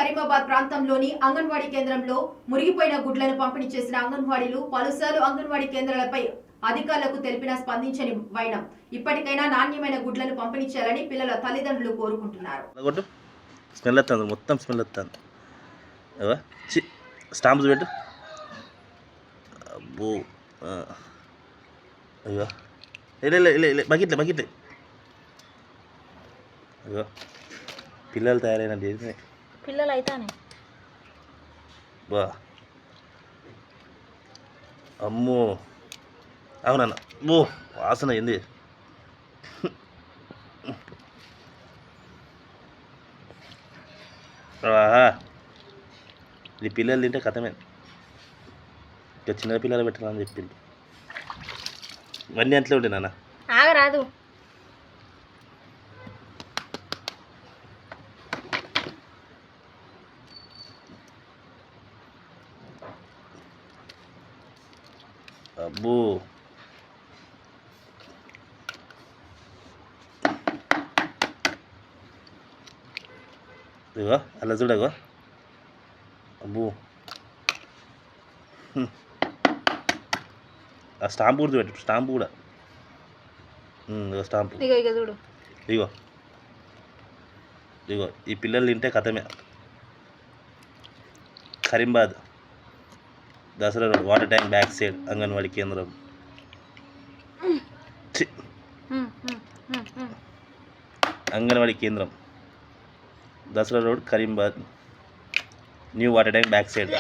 కరీమాబాద్ ప్రాంతంలోని అంగన్వాడీ కేంద్రంలో మురిగిపోయిన గుడ్లను పంపిణీ చేసిన అంగన్వాడీలు పలుసార్లు అంగన్వాడీ కేంద్రాలపై అధికారులకు తెలిపినా స్పందించని వైనం. ఇప్పటికైనా నాణ్యమైన గుడ్లను పంపిణీ చేయాలని పిల్లల తల్లిదండ్రులు కోరుకుంటున్నారు. స్మెల్ వస్తుంది, మొత్తం స్మెల్ వస్తుంది. స్టాంప్స్ పెట్టు. అబ్బో అయ్యో బకెట్లే బకెట్లే. అయ్యో పిల్లలు తయారైనట్టు చేసి పిల్లలు అయితానే. బా అమ్మో అవునన్న. ఓ వాసన ఏంది. ఇది పిల్లలు తింటే కథమే. ఇక చిన్న పిల్లలు పెట్టాలని చెప్పింది. ఇవన్నీ అంతలో ఉండే నాన్న. ఆగరాదు. అబ్బో ఇగో అలా చూడగో. అబ్బో ఆ స్టాంప్ కూడా పెట్టు. స్టాంప్ కూడా స్టాంప్. ఇగో ఇగో చూడు. ఇగో ఇగో ఈ పిల్లలు తింటే కథమే. Karimabad Dasara road water tank back side anganwadi కేంద్రం. అంగన్వాడీ కేంద్రం Dasara road Karimabad new water tank back side.